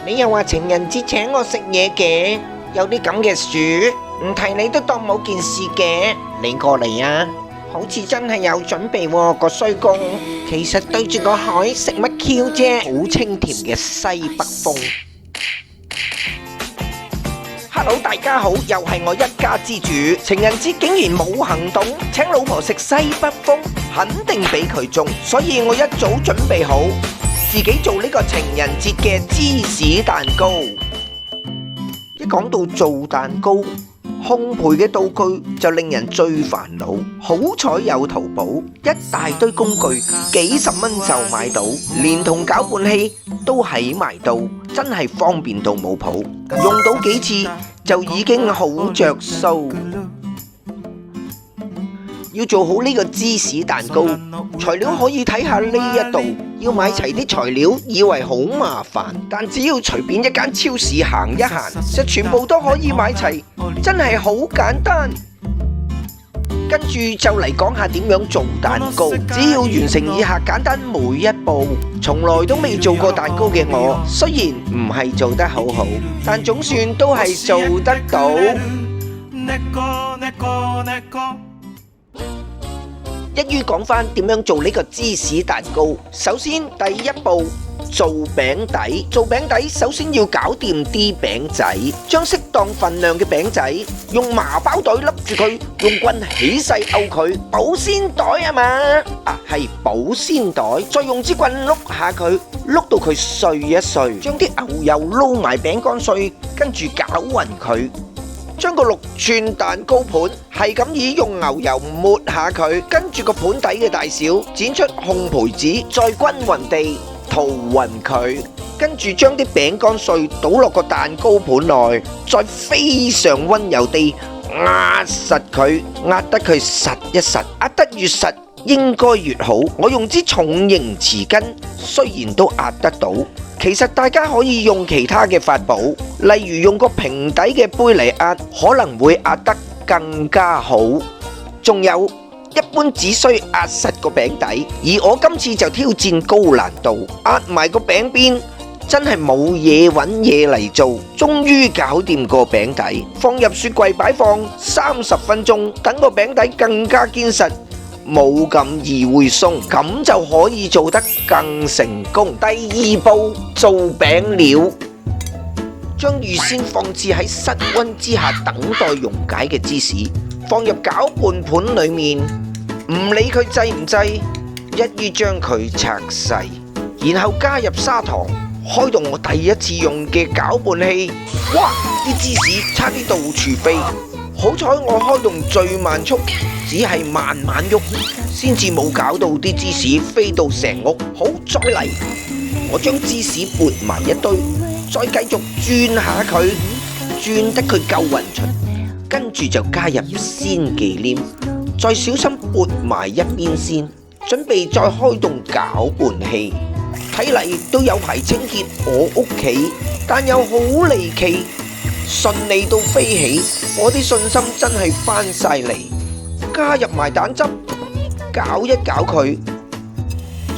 你又話情人節請我食嘢嘅，有啲咁嘅樹，唔提你都當冇件事嘅。你過嚟啊，好似真係有準備喎，個衰公。其實對住個海食乜 Q 啫，好清甜嘅西北風。Hello， 大家好，又係我一家之主。情人節竟然冇行動，請老婆食西北風，肯定俾佢中，所以我一早準備好自己做呢個情人節嘅芝士蛋糕。一講到做蛋糕，烘焙嘅道具就令人最煩惱。好彩有淘寶，一大堆工具，幾十蚊就買到，連同攪拌器都喺埋度，真係方便到冇譜。用到幾次就已經好着數。要做好呢個芝士蛋糕，材料可以睇下呢一度，要買齊啲材料，以為好麻煩，但只要隨便一間超市行一行，就全部都可以買齊，真係好簡單。跟住就嚟講下點樣做蛋糕，只要完成以下簡單每一步，從來都未做過蛋糕嘅我，雖然唔係做得好好，但總算都係做得到。一於講返點樣做呢個芝士蛋糕。首先第一步做餅底，做餅底首先要搞掂啲餅仔，將適當份量嘅餅仔用麻包袋笠住佢，用棍起勢毆佢，保鮮袋啊嘛，係保鮮袋，再用支棍碌下佢，碌到佢碎一碎，將啲牛油撈埋餅乾碎，跟住攪勻佢。將個6寸蛋糕盤係咁以用牛油抹下佢，跟住個盤底嘅大小剪出烘焙紙，再均勻地塗勻佢，跟住將啲餅乾碎倒落個蛋糕盤內，再非常溫柔地壓實佢，壓得佢實一實，壓得越實應該越好。我用支重型匙羹，雖然都壓得到，其實大家可以用其他嘅法寶，例如用個平底嘅杯嚟壓，可能會壓得更加好。仲有，一般只需壓實個餅底，而我今次就挑戰高難度，壓埋個餅邊，真係冇嘢揾嘢嚟做，終於搞掂個餅底，放入雪櫃擺放30分鐘，等個餅底更加堅實，冇咁易會鬆，咁就可以做得更成功。第二步做餅料，將預先放置喺室溫之下等待溶解嘅芝士放入攪拌盤裏面，唔理佢製唔製，一於將佢拆細，然後加入砂糖，開動我第一次用嘅攪拌器，哇！啲芝士差啲到處飛，好彩我開動最慢速，只係慢慢喐，先至冇搞到啲芝士飛到成屋。好，再嚟，我將芝士撥埋一堆，再繼續轉下佢，轉得佢夠勻勻，跟住就加入鮮忌廉，再小心撥埋一邊先，準備再開動攪拌器。睇嚟都有排清潔我屋企，但又好離奇，順利到飛起，我啲信心真係翻晒嚟。加入埋蛋汁，攪一攪佢，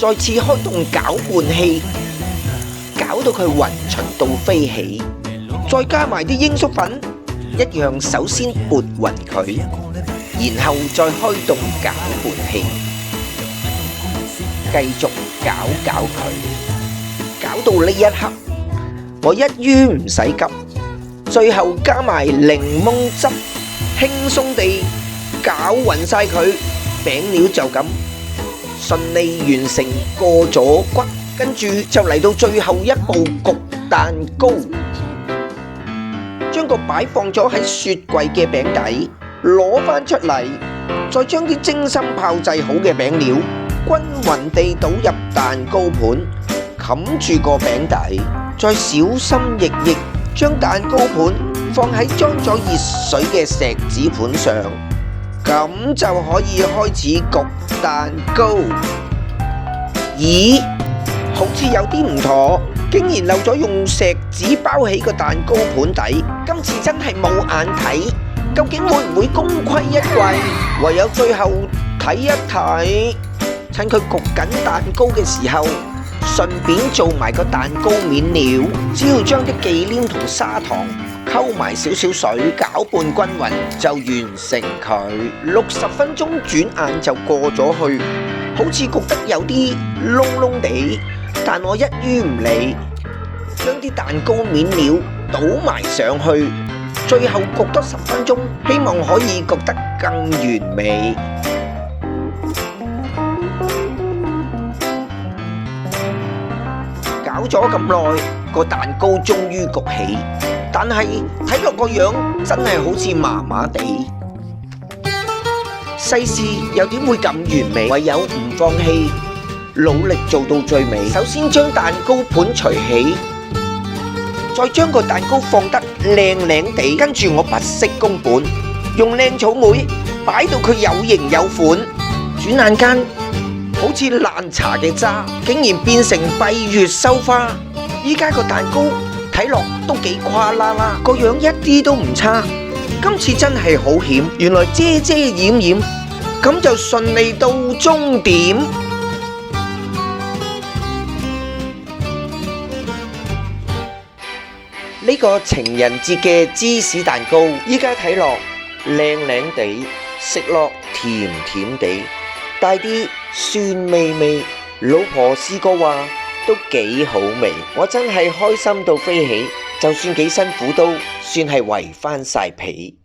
再次開動攪拌器，攪到佢勻勻到飛起，再加埋啲鷹粟粉，一樣首先撥勻佢，然後再開動攪拌器，繼續攪佢，攪到呢一刻，我一於唔使急，最後加埋檸檬汁，輕鬆地攪勻晒佢，餅料就咁順利完成過咗骨，跟住就嚟到最後一步焗蛋糕，將個擺放咗喺雪櫃嘅餅底攞返出嚟，再將啲精心炮製好嘅餅料均勻地倒入蛋糕盤，冚住個餅底，再小心翼翼將蛋糕盤放喺裝咗熱水嘅錫紙盤上，咁就可以開始焗蛋糕。咦，好似有啲唔妥，竟然漏咗用錫紙包起個蛋糕盤底，今次真係冇眼睇，究竟會唔會功虧一簣？唯有最後睇一睇，趁佢焗緊蛋糕嘅時候，順便做埋個蛋糕面料。只要將啲忌廉同砂糖溝埋少少水，攪拌均勻就完成佢。60分鐘轉眼就過咗去，好似焗得有啲燶燶地，但我一於唔理，將啲蛋糕面料倒埋上去，最後焗多10分鐘，希望可以焗得更完美。搞咗咁耐，個蛋糕終於焗起，但係睇落個樣真係好似麻麻地。世事又點會咁完美？唯有唔放棄，努力做到最美。首先將蛋糕盤除起，再將個蛋糕放得靚靚地，跟住我不惜工本，用靚草莓擺到佢有型有款。轉眼間，好似爛茶嘅渣，竟然變成閉月羞花。依家個蛋糕睇落都幾誇啦啦，個樣一啲都唔差。今次真係好險，原來遮遮掩掩，咁就順利到終點。呢個情人節嘅芝士蛋糕，依家睇落靚靚地，食落甜甜地，帶啲酸味味。老婆試過話都幾好味，我真係開心到飛起，就算幾辛苦都算係圍返晒皮。